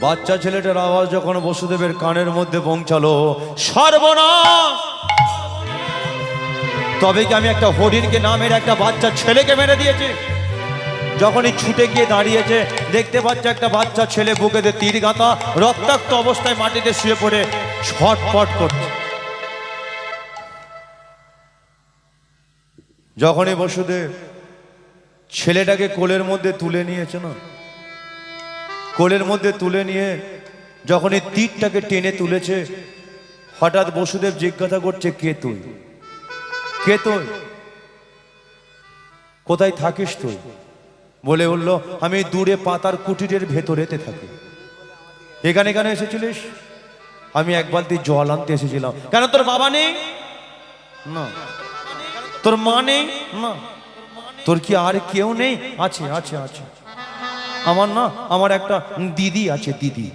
বাচ্চা ছেলেটার আওয়াজ যখন বসুদেবের কানের মধ্যে পৌঁছালো, সর্বনাশ! তবে কি আমি একটা হরিণকে না মেরে একটা বাচ্চা ছেলেকে মেরে দিয়েছি? যখনই ছুটে গিয়ে দাঁড়িয়েছে, দেখতে পাচ্ছে একটা বাচ্চা ছেলে বুকেতে তীর গাঁথা, রক্তাক্ত অবস্থায় মাটিতে শুয়ে পড়ে ছটফট করছে। যখনই বসুদেব ছেলেটাকে কোলের মধ্যে তুলে নিয়েছে না, কোলের মধ্যে তুলে নিয়ে যখনই তীরটাকে টেনে তুলেছে, হঠাৎ বসুদেব জিজ্ঞাসা করছে, কে তুই? কে তুই? কোথায় থাকিস তুই? বলে বলল, আমি দূরে পাতার কুটিরের ভেতরেতে থাকি। এখানে কেন এসেছিলিস? আমি এক বালতি জল আনতে এসেছিলাম। কেন তোর বাবা নেই? না। তোর মা নেই? না। তোর কি আর কেউ নেই? আছে আছে আছে। আমার না, আমার একটা দিদি আছে, দিদি।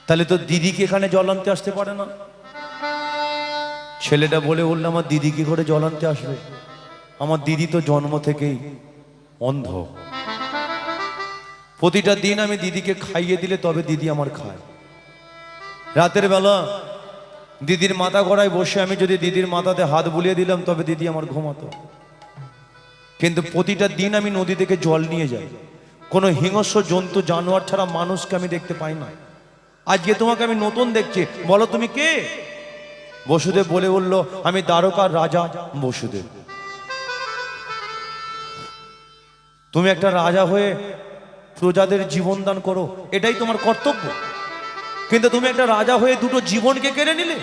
তাহলে তোর দিদি কি এখানে জল আনতে আসতে পারে না? ছেলেটা বলে বললো, আমার দিদি কি করে জল আনতে আসবে? আমার দিদি তো জন্ম থেকেই অন্ধ। প্রতিটা দিন আমি দিদিকে খাইয়ে দিলে তবে দিদি আমার খায়। রাতের বেলা দিদির মাথা গড়ায় বসে আমি যদি দিদির মাথাতে হাত বুলিয়ে দিলাম তবে দিদি আমার ঘুমাতো। কিন্তু প্রতিটা দিন আমি নদী থেকে জল নিয়ে যাই। কোনো হিংস্র জন্তু জানোয়ার ছাড়া মানুষকে আমি দেখতে পাই না। আজকে তোমাকে আমি নতুন দেখছি, বলো তুমি কে? বসুদেব বলে বলল, আমি দ্বারকার রাজা বসুদেব। তুমি একটা রাজা হয়ে প্রজাদের জীবন দান করো, এটাই তোমার কর্তব্য। কিন্তু তুমি একটা রাজা হয়ে দুটো জীবনকে কেড়ে নিলে।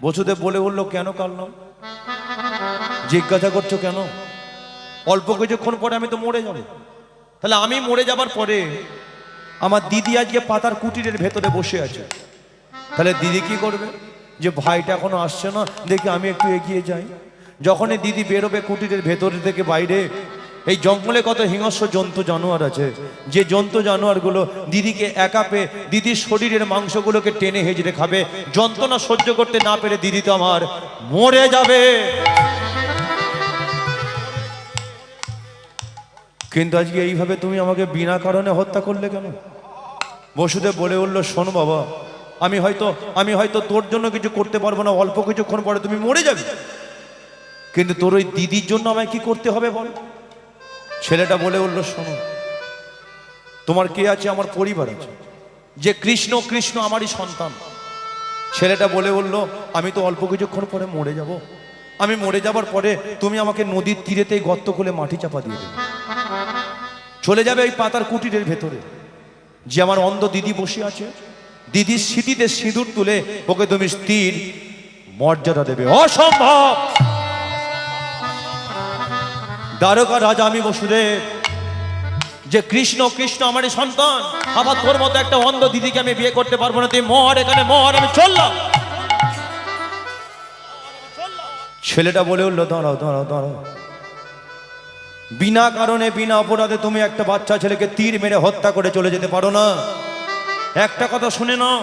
বসুদেব বলে বলল, কেন কারলাম? জিজ্ঞাসা করছো কেন? অল্প কিছুক্ষণ পরে আমি তো মরে যাব। তাহলে আমি মরে যাবার পরে আমার দিদি আজকে পাতার কুটিরের ভেতরে বসে আছে। তাহলে দিদি কি করবে? যে ভাইটা এখনো আসছে না, দেখি আমি একটু এগিয়ে যাই। যখনই দিদি বেরোবে কুটিরের ভেতর থেকে বাইরে, এই জঙ্গলে কত হিংস্র জন্তু জানোয়ার আছে, যে জন্তু জানোয়ারগুলো দিদিকে একা পেয়ে দিদির শরীরের মাংসগুলোকে টেনে হেজড়ে খাবে। যন্ত্রণা সহ্য করতে না পেরে দিদি তো আমার মরে যাবে। কিন্তু আজকে এইভাবে তুমি আমাকে বিনা কারণে হত্যা করলে কেন? বসুদেব বলে বলল, শোন বাবা, আমি হয়তো তোর জন্য কিছু করতে পারবো না, অল্প কিছুক্ষণ পরে তুমি মরে যাবে। কিন্তু তোর ওই দিদির জন্য আমায় কি করতে হবে বল? ছেলেটা বলে বলল, শোনো, তোমার কে আছে? আমার পরিবার আছে। যে কৃষ্ণ, কৃষ্ণ আমারই সন্তান। ছেলেটা বলে বলল, আমি তো অল্প কিছুক্ষণ পরে মরে যাব। আমি মরে যাবার পরে তুমি আমাকে নদীর তীরেতেই গর্ত খুলে মাটি চাপা দিয়ে দেবে। চলে যাবে এই পাতার কুটিরের ভেতরে। যে আমার অন্ধ দিদি বসে আছে, দিদির স্মৃতিতে সিঁদুর তুলে ওকে তুমি স্ত্রীর মর্যাদা দেবে। অসম্ভব! দ্বারকা রাজা আমি বসুদেব, যে কৃষ্ণ, কৃষ্ণ আমারই সন্তান। আবার তোর মতো একটা অন্ধ দিদিকে আমি বিয়ে করতে পারবো না। তুই মর, এখানে মর, আমি চললাম। ছেলেটা বলে উঠলো, দাঁড়াও দাঁড়াও দাঁড়াও, বিনা কারণে বিনা অপরাধে তুমি একটা বাচ্চা ছেলেকে তীর মেরে হত্যা করে চলে যেতে পারো না। একটা কথা শুনে নাও,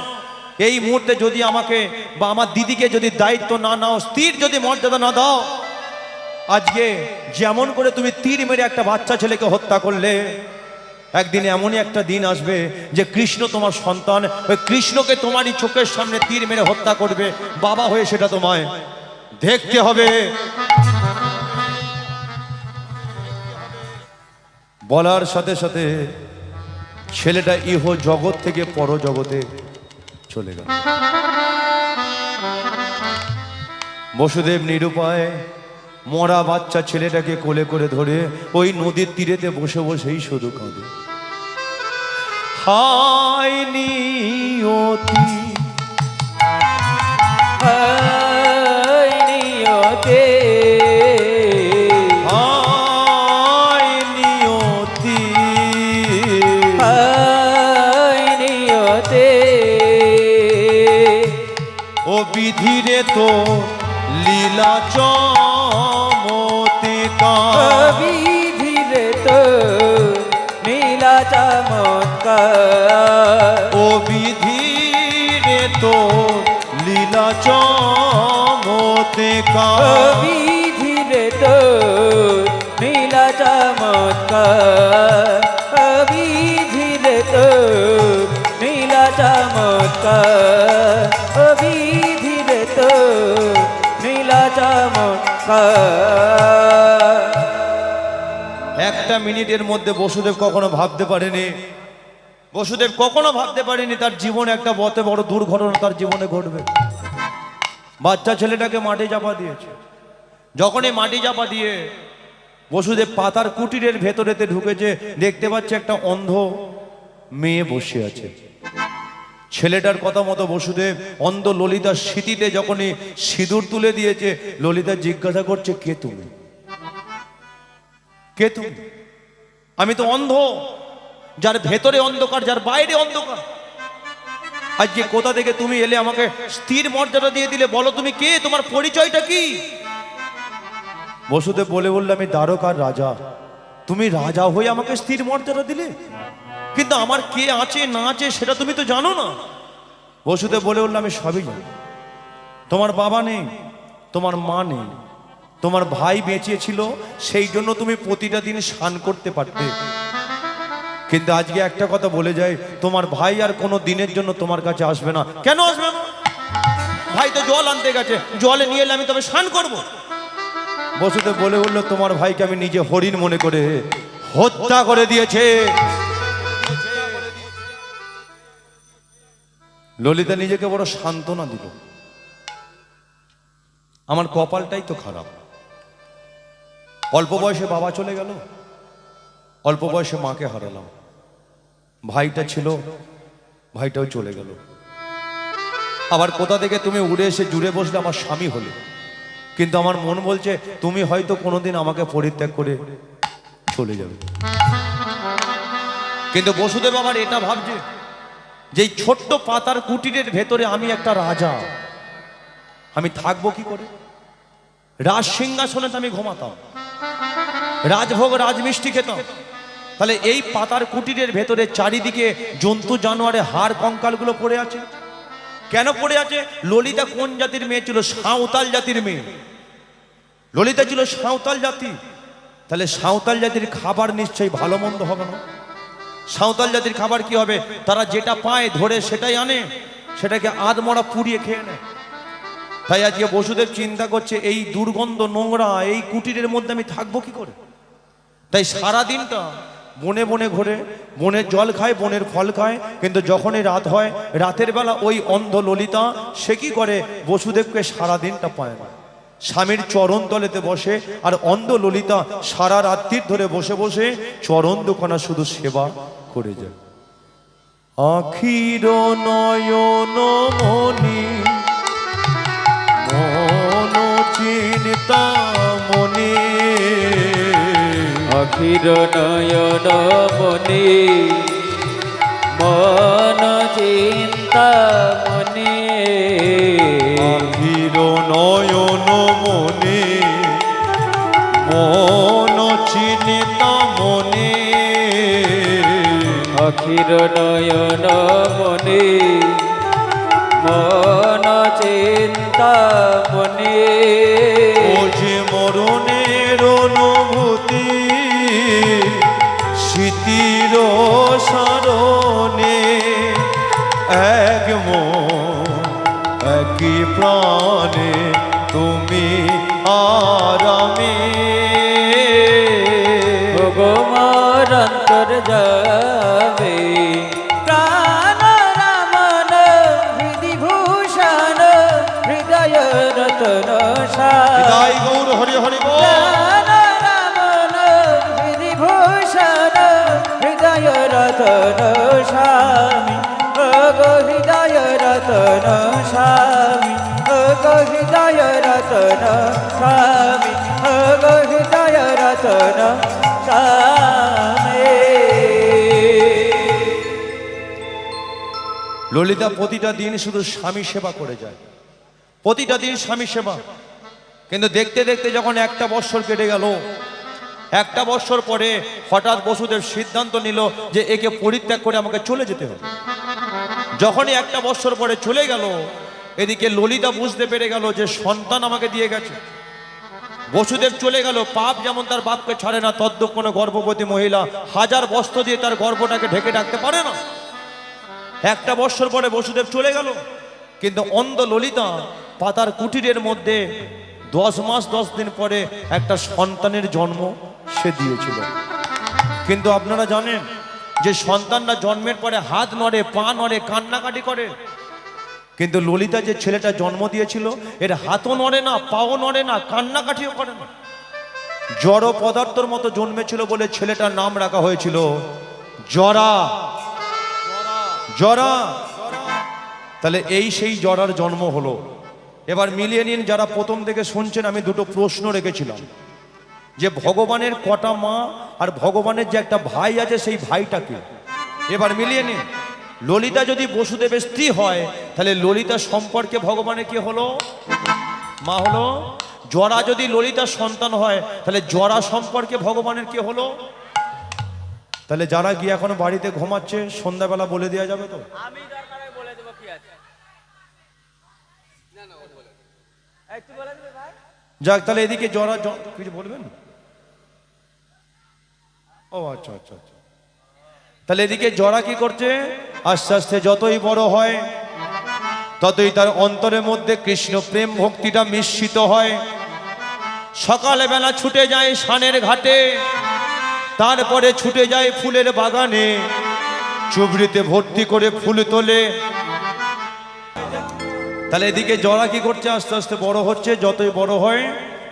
এই মুহূর্তে যদি আমাকে বা আমার দিদিকে যদি দায়িত্ব না নাও, স্ত্রীর যদি মর্যাদা না দাও, আজকে যেমন করে তুমি তীর মেরে একটা বাচ্চা ছেলেকে হত্যা করলে, একদিন এমনই একটা দিন আসবে যে কৃষ্ণ তোমার সন্তান, ওই কৃষ্ণকে তোমারই চোখের সামনে তীর মেরে হত্যা করবে। বাবা হয়ে সেটা তোমায় দেখতে হবে। বলার সাথে সাথে ছেলেটা ইহ জগৎ থেকে পর জগতে চলে গেল। বসুদেব নিরুপায় মরা বাচ্চা ছেলেটাকে কোলে করে ধরে ওই নদীর তীরেতে বসে বসেই শুধু কাঁদে। হায় নিয়তি, হায় নিয়তি, হায় নিয়তি, হায় নিয়তি, ও বিধিরে তো লীলা চমৎকার, বিধিরে তো নীলা চমৎকার, ও বিধিরে তো লীলা চমৎকার, বিধিরে তো নীলা চমৎকার, বিধিরে তো নীলা চমৎকার ও বিধিরে তো নীলা চমৎকার। একটা মিনিটের মধ্যে বসুদেব কখনো ভাবতে পারেনি, বসুদেব কখনো ভাবতে পারেনি তার জীবনে একটা বড় দুর্ঘটনা তার জীবনে ঘটবে। বাচ্চা ছেলেটাকে মাটি চাপা দিয়েছে। যখনই মাটি চাপা দিয়ে বসুদেব পাতার কুটিরের ভেতরেতে ঢুকেছে, দেখতে পাচ্ছে একটা অন্ধ মেয়ে বসে আছে। ছেলেটার কথা মতো বসুদেব অন্ধ ললিতার স্মৃতিতে যখনই সিঁদুর তুলে দিয়েছে, ললিতা জিজ্ঞাসা করছে, কে তুমি? কে তুমি? আমি তো অন্ধ, যার ভেতরে অন্ধকার, যার বাইরে অন্ধকার। আজকে কোথা থেকে তুমি এলে, আমাকে স্থির মর্যাদা দিয়ে দিলে, বলো তুমি কে, তোমার পরিচয়টা কি? বসুদেব বলে বলল, আমি দ্বারকার রাজা। তুমি রাজা হয়ে আমাকে স্থির মর্যাদা দিলে, কিন্তু আমার কে আছে না আছে সেটা তুমি তো জানো না। বসুদেব বলে বলল, আমি সবই জানি। তোমার বাবা নেই, তোমার মা নেই, তোমার ভাই বেঁচে ছিল, সেই জন্য তুমি প্রতিটা দিন স্নান করতে পারতে। কিন্তু আজকে একটা কথা বলে যায়, তোমার ভাই আর কোনো দিনের জন্য তোমার কাছে আসবে না। কেন আসবে না? ভাই তো জল আনতে গেছে, জলে নিয়ে এলে আমি তবে স্নান করব। বসুদেব বলে বললো, তোমার ভাইকে আমি নিজে হরিণ মনে করে হত্যা করে দিয়েছে। ললিতা নিজেকে বড় সান্ত্বনা দিল, আমার কপালটাই তো খারাপ। অল্প বয়সে বাবা চলে গেল, অল্প বয়সে মাকে হারালাম, ভাইটা ছিল, ভাইটাও চলে গেল। আবার কোথা থেকে তুমি উড়ে এসে জুড়ে বসলে আমার স্বামী হলে, কিন্তু আমার মন বলছে তুমি হয়তো কোনোদিন আমাকে পরিত্যাগ করে চলে যাবে। কিন্তু বসুদেব আবার এটা ভাবছে যে এই ছোট্ট পাতার কুটিরের ভেতরে আমি একটা রাজা, আমি থাকবো কি করে? রাজ সিংহাসনে তো আমি ঘুমাতাম, রাজভোগ রাজমিষ্টি খেতাম, তাহলে এই পাতার কুটিরের ভেতরে চারিদিকে জন্তু জানোয়ারে হাড় কঙ্কালগুলো পড়ে আছে। কেন পড়ে আছে? ললিতা কোন জাতির মেয়ে ছিল? সাঁওতাল জাতির মেয়ে। ললিতা ছিল সাঁওতাল জাতি, তাহলে সাঁওতাল জাতির খাবার নিশ্চয়ই ভালো মন্দ হবে না। সাঁওতাল জাতির খাবার কি হবে? তারা যেটা পায় ধরে সেটাই আনে, সেটাকে আধমরা পুড়িয়ে খেয়ে নেয়। তাই আজকে বসুদেব চিন্তা করছে এই দুর্গন্ধ নোংরা এই কুটিরের মধ্যে আমি থাকবো কি করে। তাই সারা দিনটা বনে বনে ঘোরে, বনের জল খায়, বনের ফল খায়, কিন্তু যখনই রাত হয়, রাতের বেলা ওই অন্ধ ললিতা সে কি করে? বসুদেবকে সারা দিনটা পায় না, স্বামীর চরণ তলেতে বসে, আর অন্ধ ললিতা সারা রাত্রির ধরে বসে বসে চরণ দুখানা শুধু সেবা করে যায়। আখির নয়ন মনি মন চিন্তা মনে, আখির নয়ন মনি মন চিন্তা মনে, আখির নয়ন মনে মন চিন্তা মনে, আখির নয়ন মনি মন চিন্তা মনে, ও যে মরণের অনুভূতি স্মৃতির সারণে, এক মন একই প্রাণে তুমি আর আমি, গো মোর অন্তর যাবে প্রাণ রামন হৃদি ভূষণ হৃদয় রতন হৃদয় গৌর হরি হরি বল। রামন হৃদি ভূষণ হৃদয় রতন স্বামী, গো হৃদয় রতন স্বামী, গো হৃদয় রতন স্বামী, গো হৃদয় রতন স্বামী। ললিতা প্রতিটা দিন শুধু স্বামী সেবা করে যায়, প্রতিটা দিন স্বামী সেবা। কিন্তু দেখতে দেখতে যখন একটা বৎসর কেটে গেল, একটা বৎসর পরে হঠাৎ বসুদেব সিদ্ধান্ত নিল যে একে পরিত্যাগ করে আমাকে চলে যেতে হবে। যখনই একটা বৎসর পরে চলে গেল, এদিকে ললিতা বুঝতে পেরে গেল যে সন্তান আমাকে দিয়ে গেছে। বসুদেব চলে গেল, পাপ যেমন তার বাপকে ছাড়ে না, তদ্রূপ কোনো গর্ভবতী মহিলা হাজার বস্ত্র দিয়ে তার গর্ভটাকে ঢেকে রাখতে পারে না। একটা বৎসর পরে বসুদেব চলে গেল, কিন্তু অন্ধ ললিতা পাতার কুটিরের মধ্যে 10 মাস 10 দিন পরে একটা সন্তানের জন্ম সে দিয়েছিল। কিন্তু আপনারা জানেন যে সন্তানরা জন্মের পরে হাত নড়ে, পা নড়ে, কান্নাকাটি করে, কিন্তু ললিতা যে ছেলেটা জন্ম দিয়েছিল এর হাতও নড়ে না, পাও নড়ে না, কান্নাকাটিও করে না, জড় পদার্থের মতো জন্মেছিল বলে ছেলেটার নাম রাখা হয়েছিল জরা। জরা, তাহলে এই সেই জরার জন্ম হলো। এবার মিলিয়ে নিন, যারা প্রথম থেকে শুনছেন, আমি দুটো প্রশ্ন রেখেছিলাম যে ভগবানের কটা মা আর ভগবানের যে একটা ভাই আছে সেই ভাইটাকে। এবার মিলিয়ে নিন, ললিতা যদি বসুদেবের স্ত্রী হয় তাহলে ললিতা সম্পর্কে ভগবানের কি হলো? মা হলো। জরা যদি ললিতার সন্তান হয় তাহলে জরা সম্পর্কে ভগবানের কি হলো? তাহলে যারা গিয়ে এখনো বাড়িতে ঘুমাচ্ছে সন্ধ্যাবেলা বলে দেওয়া যাবে তো? আমি দরকার হয় বলে দেব কি আছে। না না ও বলে এই তুই বলে দিবি ভাই। যাক, তাহলে এদিকে জরা কিছু বলবেন? ও আচ্ছা আচ্ছা আচ্ছা। তাহলে এদিকে জরা কি করছে? আস্তে আস্তে যতই বড় হয় ততই তার অন্তরের মধ্যে কৃষ্ণ প্রেম ভক্তিটা মিশ্রিত হয়। সকালবেলা ছুটে যায় সানের ঘাটে, তারপরে ছুটে যায় ফুলের বাগানে, চুবড়িতে ভর্তি করে ফুল তোলে। তাহলে এদিকে জরা কি করছে? আস্তে আস্তে বড় হচ্ছে, যতই বড় হয়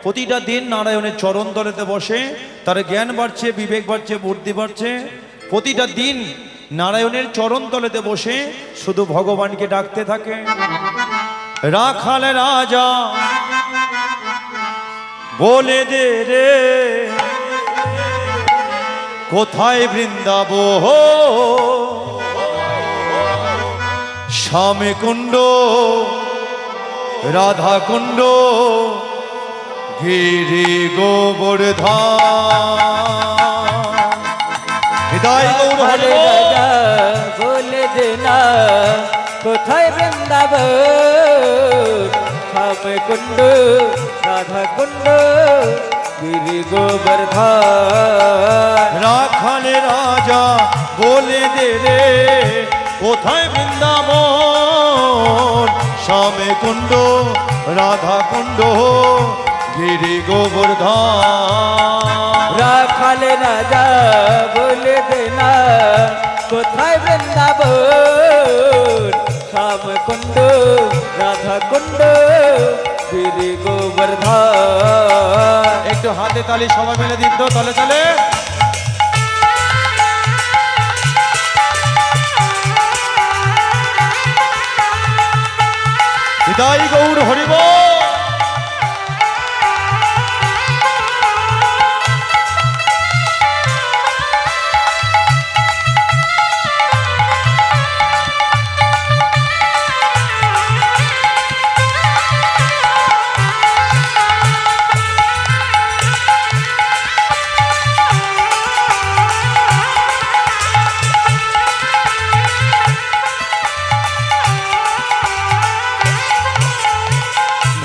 প্রতিটা দিন নারায়ণের চরণ তলেতে বসে, তার জ্ঞান বাড়ছে, বিবেক বাড়ছে, বুদ্ধি বাড়ছে। প্রতিটা দিন নারায়ণের চরণ তলেতে বসে শুধু ভগবানকে ডাকতে থাকে। রাখাল রাজা বলে দে রে, কোথায় বৃন্দাবন? শ্যামে কুণ্ড, রাধা কুণ্ড, গিরি গোবর্ধন। হৃদয় গৌর হরে রাজা বলে দে না, কোথায় বৃন্দাবন? শ্যাম কুণ্ড, রাধা কুণ্ড, গিরি গোবর্ধন। রাখালে রাজা বলে দে রে, কোথায় বৃন্দাবন? শ্যামে কুণ্ড, রাধা কুণ্ড, গিরি গোবর্ধন। রাখাল রাজা বলে দে না, কোথায় বৃন্দাবন? শ্যাম কুণ্ড, রাধা কুণ্ড, গিরি গোবর্ধন। একটু হাতে তালি সবাই মিলে দিন তো, তলে তলে। হৃদয় গৌর হরিব।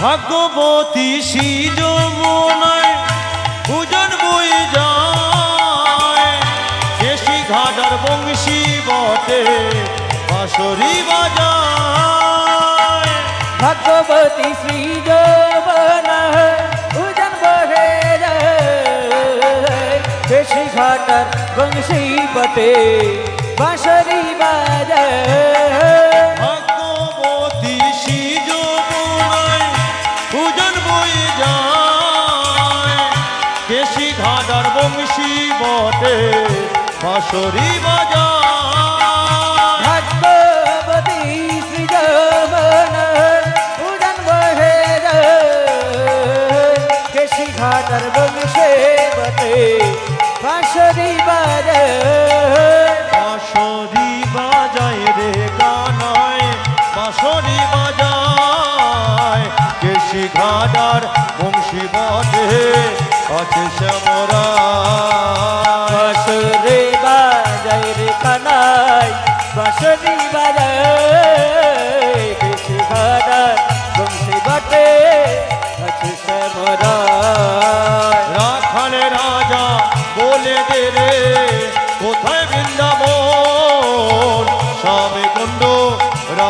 ভাগ্যবতী সিজ মনায় ভুজন বই যায়, কেশি ঘাটার বংশী বটে বাঁশরি বাজায়। ভগবতী শ্রী যৌবন উজন বহে যায়, বেশি ঘাটার বংশী বটে বাঁশরি বাজায়। ভাগ্যবতী সিজ মনায় ভুজন বই যায়, কেশি ঘাটার বংশী বটে বাঁশরি বাজায়। ভগবতী শ্রী যৌবন উজন বহে যায়, কেশি ঘাটার বংশী বটে বাঁশরি বাজায়। বাঁশরি বাজায় রে কানায়, বাঁশরি বাজায়, কেশি ঘাটার বংশী বটে আছে শ্যামরা। বাঁশরি বাজায় রে কানাই, বাঁশরি বাজায়, কেশি ঘাটার বংশী বটে আছে শ্যামরা।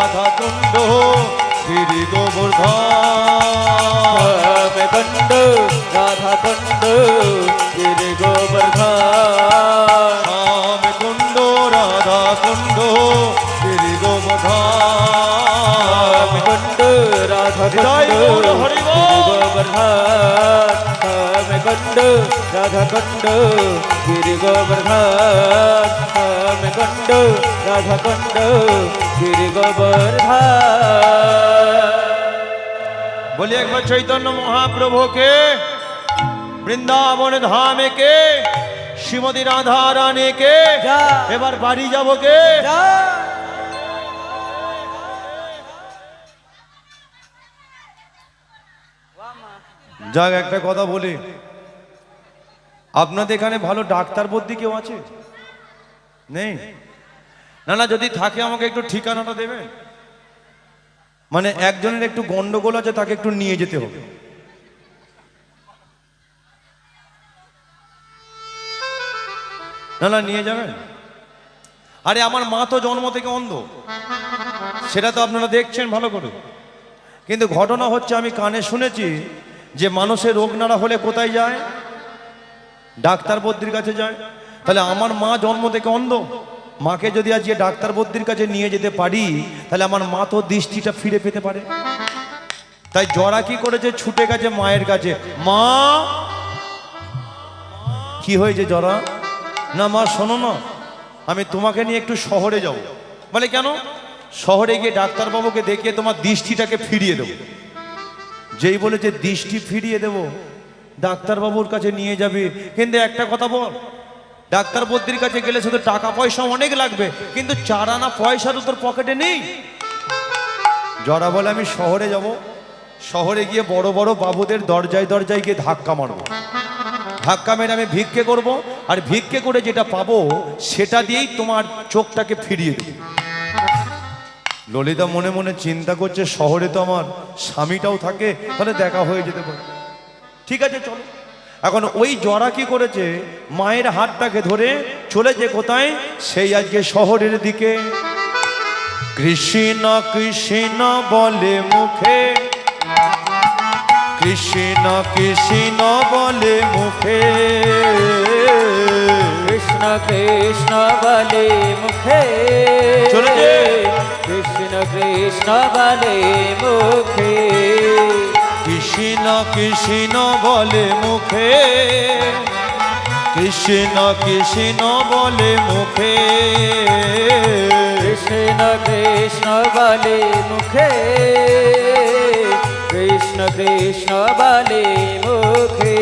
রাধা কুণ্ড গিরি গোবর্ধন শ্যাম কুণ্ড রাধা কুণ্ড গিরি গোবর্ধন শ্যাম কুণ্ড রাধা কুণ্ড গিরি গোবর্ধন শ্যাম কুণ্ড রাধা হৃদয় কুণ্ড গৌর হরি বল। গিরি গোবর্ধন শ্যাম কুণ্ড রাধা কুণ্ড গিরি গোবর্ধন শ্যাম কুণ্ড রাধা কুণ্ড গিরি গোবর্ধন বলি একবার চৈতন্য মহাপ্রভুকে, বৃন্দাবন ধামে কে, শ্রীমতী রাধা রানী কে, যা। এবার বাড়ি যাবো কে? যাক, একটা কথা বলি, আপনাদের এখানে ভালো ডাক্তার বুদ্ধি কেউ আছে? নেই? না না, যদি থাকে আমাকে একটু ঠিকানাটা দেবেন। মানে একজনের একটু গন্ডগোল আছে, তাকে একটু নিয়ে যেতে হবে। না না, নিয়ে যাবেন। আরে আমার মা তো জন্ম থেকে অন্ধ, সেটা তো আপনারা দেখছেন ভালো করে। কিন্তু ঘটনা হচ্ছে, আমি কানে শুনেছি যে মানুষের রোগ নাড়া হলে কোথায় যায়? ডাক্তার বদ্রির কাছে যায়। তাহলে আমার মা জন্ম থেকে অন্ধ, মাকে যদি আজকে ডাক্তার বদ্রির কাছে নিয়ে যেতে পারি, তাহলে আমার মা তো দৃষ্টিটা ফিরে পেতে পারে। তাই জরা কি করেছে, ছুটে গেছে মায়ের কাছে। মা, কি হয়েছে জরা? না মা শোনো না, আমি তোমাকে নিয়ে একটু শহরে যাব। বলে কেন? শহরে গিয়ে ডাক্তারবাবুকে দেখিয়ে তোমার দৃষ্টিটাকে ফিরিয়ে দেবো। যেই বলেছে দৃষ্টি ফিরিয়ে দেব, ডাক্তারবাবুর কাছে নিয়ে যাবে। কিন্তু একটা কথা বল, ডাক্তার বদ্রির কাছে গেলে শুধু টাকা পয়সা অনেক লাগবে, কিন্তু 4 আনা পয়সা তো তোর পকেটে নেই। জরা বলে আমি শহরে যাব, শহরে গিয়ে বড় বড় বাবুদের দরজায় দরজায় গিয়ে ধাক্কা মারবো। ধাক্কা মেরে আমি ভিক্ষে করব, আর ভিক্ষে করে যেটা পাবো সেটা দিয়েই তোমার চোখটাকে ফিরিয়ে দেব। ললিতা মনে মনে চিন্তা করছে, শহরে তো আমার স্বামীটাও থাকে, তাহলে দেখা হয়ে যেতে পারে। ঠিক আছে চলো। এখন ওই জরা কি করেছে, মায়ের হাতটাকে ধরে চলেছে কোথায়? সেই আজকে শহরের দিকে। কৃষ্ণ কৃষ্ণ বলে মুখে, কৃষ্ণ কৃষ্ণ বলে মুখে, কৃষ্ণ কৃষ্ণ বলে মুখে চলেছে। কৃষ্ণ কৃষ্ণ বলে মুখে কৃষ্ণ কৃষ্ণ বলে মুখে, কৃষ্ণ কৃষ্ণ বলে মুখে, কৃষ্ণ কৃষ্ণ বলে মুখে কৃষ্ণ কৃষ্ণ বলে মুখে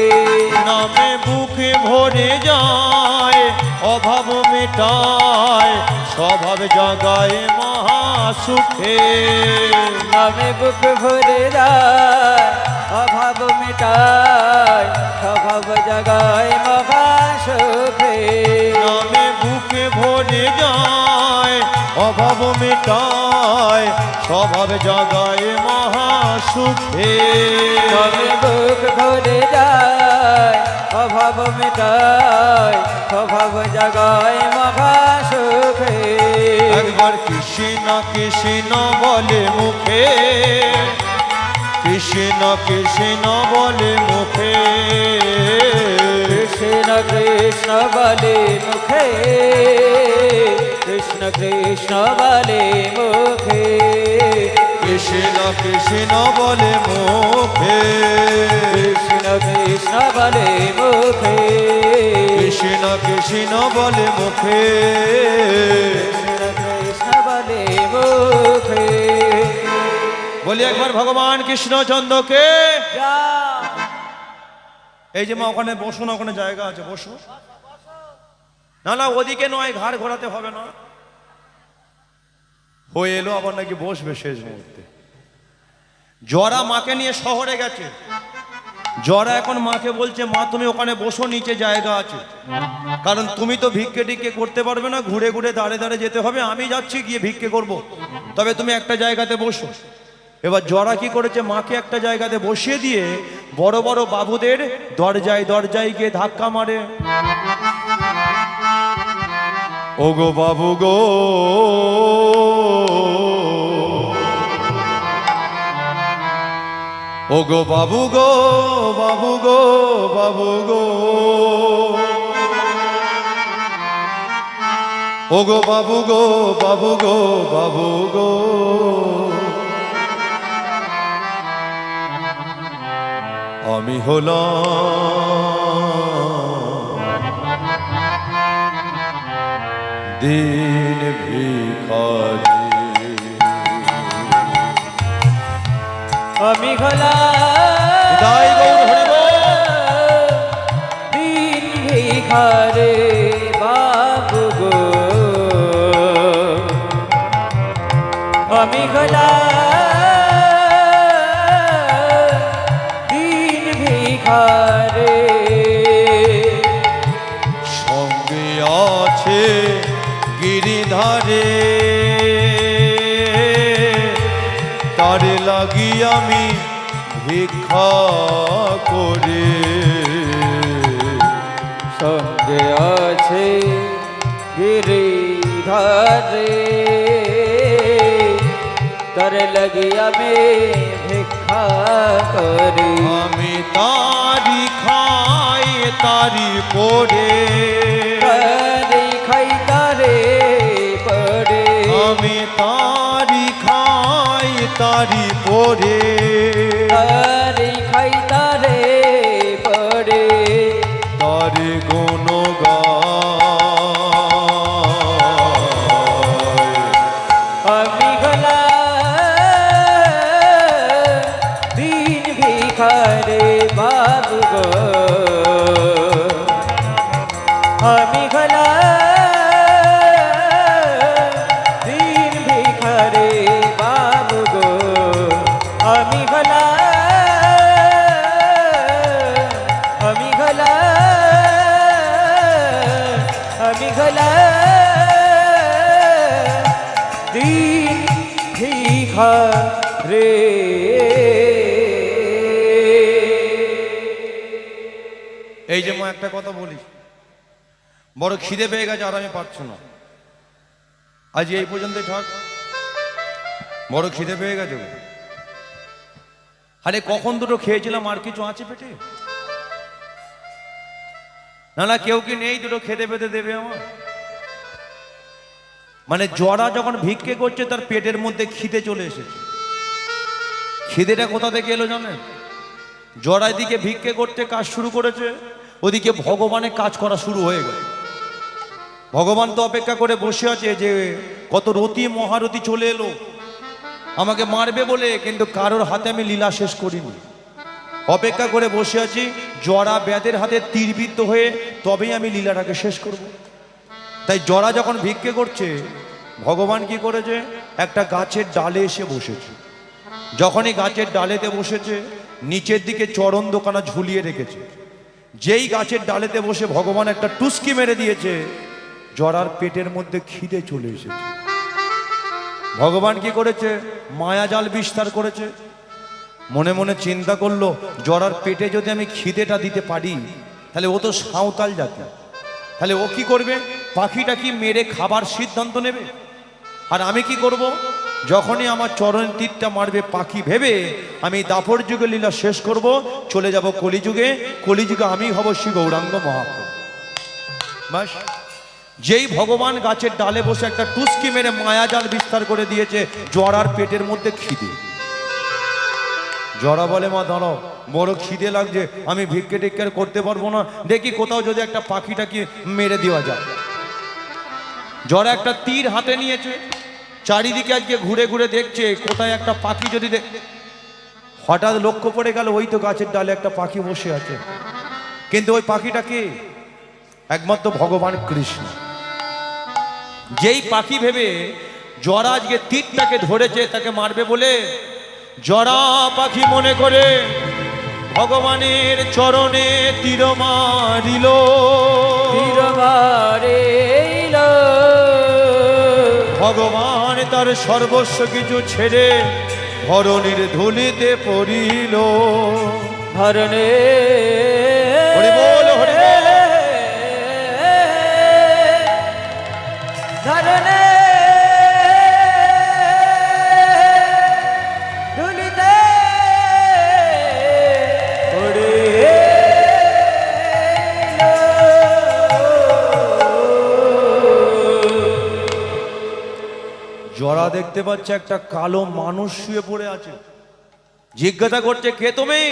নামে বুকে ভরে যায়, অভাব মেটায়, স্বভাব জাগায় মহা সুখে। নামে বুক ভরে যায়, অভাব মেটায়, স্বভাব জাগায় মহা সুখে নামে বুকে ভরে যায়, অভাব মেটায়, স্বভাব জাগায় মহা সুখে। নামে বুক ভরে যায়, অভাব মেটায়, স্বভাব জাগায় মহা সুখে একবার কৃষ্ণ কৃষ্ণ বলে মুখে, কৃষ্ণ কৃষ্ণ বলে মুখে, কৃষ্ণ কৃষ্ণ বলে মুখে কৃষ্ণ কৃষ্ণ বলে মুখে কৃষ্ণ কৃষ্ণ বলে মুখে, কৃষ্ণ কৃষ্ণ বলে মুখে কৃষ্ণ কৃষ্ণ বলে মুখে। কৃষ্ণ কৃষ্ণ বলে মুখে বলি একবার ভগবান কৃষ্ণচন্দ্রকে। এই যে মা ওখানে বসো না, ওখানে জায়গা আছে, বসো। না না, ওদিকে নয়, ঘাড় ঘোরাতে হবে না। হয়ে এলো আবার নাকি বসবে শেষ মুহূর্তে। জরা মাকে নিয়ে শহরে গেছে। জরা এখন মাকে বলছে, মা তুমি ওখানে বসো, নিচে জায়গা আছে। কারণ তুমি তো ভিক্ষে টিক্ষে করতে পারবে না, ঘুরে ঘুরে দাঁড়ে দাঁড়ে যেতে হবে। আমি যাচ্ছি গিয়ে ভিক্ষে করব, তবে তুমি একটা জায়গাতে বসো। এবার জরা কি করেছে, মাকে একটা জায়গাতে বসিয়ে দিয়ে বড় বড় বাবুদের দরজায় দরজায় গিয়ে ধাক্কা মারে। ওগো বাবু গো, ও গো বাবু গো বাবু গো বাবু গো, ও গো বাবু গো বাবু গো বাবু গো, আমি হলাম দিন ভিখারি। আমি হলা জয় গৌর হরি বল। দিন ভিখারে বাবু গো, আমি হলা দিন ভিখারে। সঙ্গে আছে গিরিধারে, তারে লাগি আমি ভিক্ষা করে। সঙ্গে আছে গিরিধারে, তার লাগি আমি ভিক্ষা করি। আমি তারি খাই তারি পড়ে, তারি খাই তারে পড়ে, আমি তারি খাই তারি পড়ে। তারি খাই তারে পড়ে, তারে গুণ গায়। আমি গলা দিন ভিখারে বাবু গো, আমি গলা দিন ভিখারে বাবু গো, আমি গলা আমি গলা আমি গলা দিন ভিখারে। এই যে মা একটা কথা বলি, বড় খিদে পেয়ে গেছে আর আমি পারছি না, আজ এই পর্যন্তই থাক। বড় খিদে পেয়ে গেছে গো। আরে কখন দুটো খেয়েছিলাম, আর কিছু আছে পেটে? না না কেউ কি নেই দুটো খেতে পেতে দেবে আমার? মানে জরা যখন ভিক্ষে করছে তার পেটের মধ্যে খিদে চলে এসেছে। খিদেটা কোথা থেকে এলো জানেন? জরা এদিকে ভিক্ষে করতে কাজ শুরু করেছে, ওদিকে ভগবানের কাজ করা শুরু হয়ে গেল। ভগবান তো অপেক্ষা করে বসে আছে যে কত রতি মহারতি চলে এলো আমাকে মারবে বলে, কিন্তু কারোর হাতে আমি লীলা শেষ করিনি। অপেক্ষা করে বসে আছি জরা ব্যাধের হাতে তীরবিদ্ধ হয়ে তবেই আমি লীলাটাকে শেষ করব। তাই জরা যখন ভিক্ষে করছে, ভগবান কি করেছে, একটা গাছের ডালে এসে বসেছে। যখনই গাছের ডালেতে বসেছে, নিচের দিকে চরণ দোকানা ঝুলিয়ে রেখেছে। যেই গাছের ডালেতে বসে ভগবান একটা টুসকি মেরে দিয়েছে, জরার পেটের মধ্যে খিদে চলে এসেছে। ভগবান কি করেছে, মায়াজাল বিস্তার করেছে। মনে মনে চিন্তা করলো, জরার পেটে যদি আমি খিদেটা দিতে পারি তাহলে ও তো সাঁওতাল জাতি, তাহলে ও কি করবে, পাখিটা কি মেরে খাবার সিদ্ধান্ত নেবে। আর আমি কি করব, যখনই আমার চরণের তীরটা মারবে পাখি ভেবে আমি দাপর যুগে লীলা শেষ করব, চলে যাব কলিযুগে। কলিযুগে আমি হব শ্রী গৌরাঙ্গ মহাপ্রভু। বাস, যেই ভগবান গাছের ডালে বসে একটা টুসকি মেরে মায়াজাল বিস্তার করে দিয়েছে, জরার পেটের মধ্যে খিদে। জরা বলে, মা দাঁড়াও, বড় খিদে লাগছে, আমি ভিক্ষে টিক্ষে করতে পারবো না, দেখি কোথাও যদি একটা পাখিটাকে মেরে দেওয়া যায়। জরা একটা তীর হাতে নিয়েছে, চারিদিকে আজকে ঘুরে ঘুরে দেখছে কোথায় একটা পাখি যদি হঠাৎ লক্ষ্য পড়ে গেল ওই তো গাছের ডালে একটা পাখি বসে আছে। কিন্তু ওই পাখিটা কে? একমাত্র ভগবান কৃষ্ণ। যেই পাখি ভেবে জরা আজকে তীরটাকে ধরেছে তাকে মারবে বলে, জরা পাখি মনে করে ভগবানের চরণে তীর মারিল। তীর মারিল, ভগবান তার সর্বস্ব কিছু ছেড়ে ধরণীর ধুলিতে পড়িল। ধরণে হরি বল, হরি বল। ধরণে ধুলিতে জরা দেখতে পাচ্ছে একটা কালো মানুষ শুয়ে পড়ে আছে। জিজ্ঞাসা করছে, কে তুমি?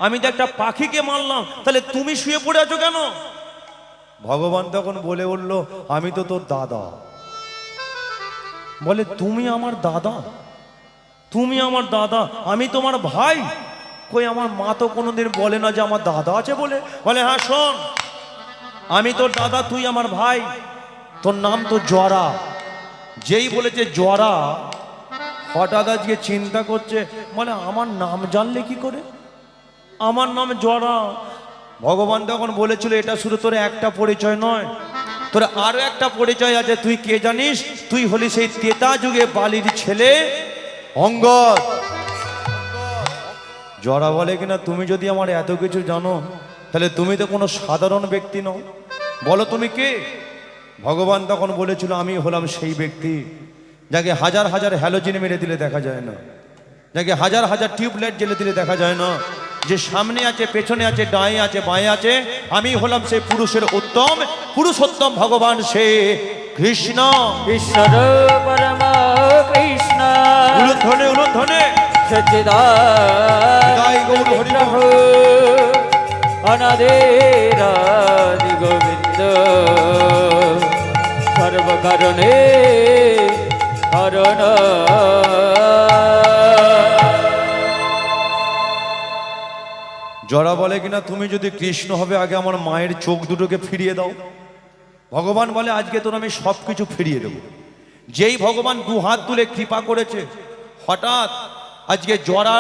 আমি তো একটা পাখিকে মারলাম, তাহলে তুমি শুয়ে পড়ে আছো কেন? ভগবান তখন বলে উঠল, আমি তো তোর দাদা। বলে, তুমি আমার দাদা? তুমি আমার দাদা, আমি তোমার ভাই? কই, আমার মা তো কোনোদিন বলে না যে আমার দাদা আছে বলে। বলে, হ্যাঁ শোন, আমি তোর দাদা, তুই আমার ভাই, তোর নাম তো জরা। যেই বলেছে জরা, হঠাৎ আজকে চিন্তা করছে, মানে আমার নাম জানলে কি করে? আমার নাম জরা। ভগবান তখন বলেছিল, এটা শুধু তোর একটা পরিচয় নয়, তোর আরো একটা পরিচয় আছে। তুই কে জানিস? তুই হলি সেই তেতা যুগে বালির ছেলে অঙ্গদ। জরা বলে, কিনা তুমি যদি আমার এত কিছু জানো, তাহলে তুমি তো কোনো সাধারণ ব্যক্তি নও। বলো তুমি কে? ভগবান তখন বলেছিল, আমি হলাম সেই ব্যক্তি যাকে হাজার হাজার হ্যালোজেন মেরে দিলে দেখা যায় না, যাকে হাজার হাজার টিউবলাইট জ্বেলে দিলে দেখা যায় না, যে সামনে আছে, পেছনে আছে, ডায়ে আছে, বাঁয়ে আছে। আমি হলাম সেই পুরুষের উত্তম, পুরুষোত্তম ভগবান সে কৃষ্ণ। ঈশ্বর পরম কৃষ্ণ উলুধ্বনে উলুধ্বনে সচ্চিদানন্দ গৌর হরি বল। প্রভু অনাদিরাদি গোবিন্দ সর্বকারণে কারণ। জরা বলে, কিনা তুমি যদি কৃষ্ণ হবে, আগে আমার মায়ের চোখ দুটোকে ফিরিয়ে দাও। ভগবান বলে, আজকে তোর আমি সব কিছু ফিরিয়ে দেব। যেই ভগবান দু হাত তুলে কৃপা করেছে, হঠাৎ আজকে জরা,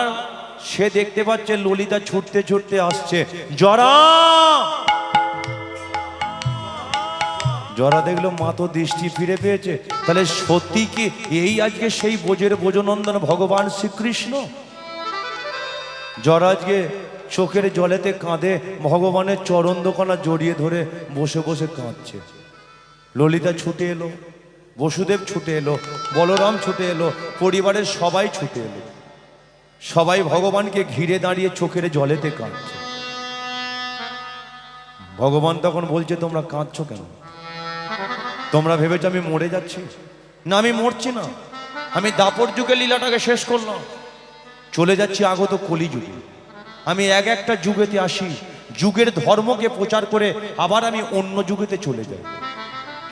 সে দেখতে পাচ্ছে ললিতা ছুটতে ছুটতে আসছে। জরা জরা দেখলো মা তো দৃষ্টি ফিরে পেয়েছে, তাহলে সত্যি কি এই আজকে সেই বোঝের বোজনন্দন ভগবান শ্রীকৃষ্ণ? জরা আজকে চোখের জলেতে কাঁদে, ভগবানের চরণ দোকানা জড়িয়ে ধরে বসে বসে কাঁদছে। ললিতা ছুটে এলো, বসুদেব ছুটে এলো, বলরাম ছুটে এলো, পরিবারের সবাই ছুটে এলো। সবাই ভগবানকে ঘিরে দাঁড়িয়ে চোখের জলেতে কাঁদছে। ভগবান তখন বলছে, তোমরা কাঁদছো কেন? তোমরা ভেবেছো আমি মরে যাচ্ছি? না, আমি মরছি না। আমি দাপর যুগের লীলাটাকে শেষ করলাম, চলে যাচ্ছি আগত কলিযুগে। আমি একটা যুগেতে আসি, যুগের ধর্মকে প্রচার করে আবার আমি অন্য যুগেতে চলে যাই।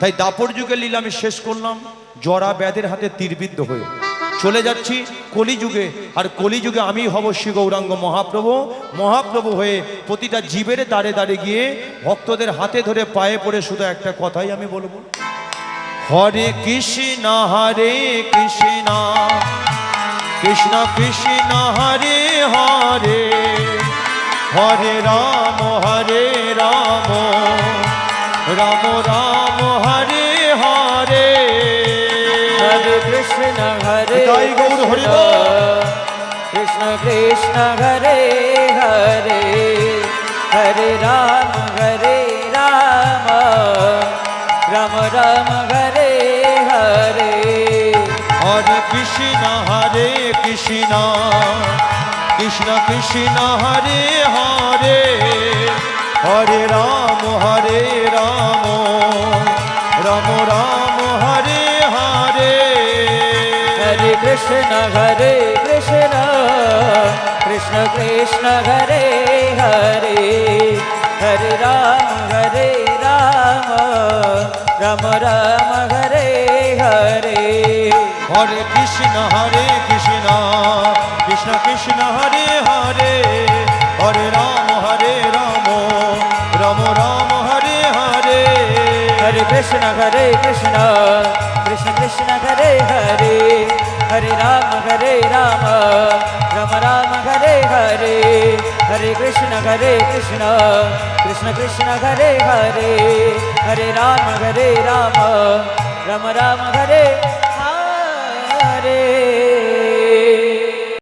তাই দাপর যুগের লীলা আমি শেষ করলাম, জরা ব্যাধের হাতে তীরবিদ্ধ হয়ে চলে যাচ্ছি কলিযুগে। আর কলিযুগে আমি হব শ্রী গৌরাঙ্গ মহাপ্রভু। মহাপ্রভু হয়ে প্রতিটা জীবের দ্বারে দ্বারে গিয়ে ভক্তদের হাতে ধরে পায়ে পড়ে শুধু একটা কথাই আমি বলবো, হরে কৃষ্ণ হরে কৃষ্ণ কৃষ্ণ কৃষ্ণ হরে হরে, হরে রাম রাম রাম হরে হরে। হরে কৃষ্ণ হরে তাই গৌর হরি কৃষ্ণ, বল। কৃষ্ণ কৃষ্ণ হরে হরে, হরে রাম রাম রাম হরে হরে। হরে কৃষ্ণ কৃষ্ণ কৃষ্ণ হরে হরে, হরে রাম রাম রাম হরে হরে। হরে কৃষ্ণ কৃষ্ণ কৃষ্ণ হরে হরে, হরে রাম রাম রাম হরে হরে। হরে কৃষ্ণ কৃষ্ণ কৃষ্ণ হরে হরে, হরে রাম রাম রাম হরে হরে। হরে কৃষ্ণ কৃষ্ণ কৃষ্ণ হরে হরে, হরে রাম রাম রাম হরে হরে। হরে কৃষ্ণ কৃষ্ণ কৃষ্ণ হরে হরে, হরে রাম রাম রাম হরে হরে।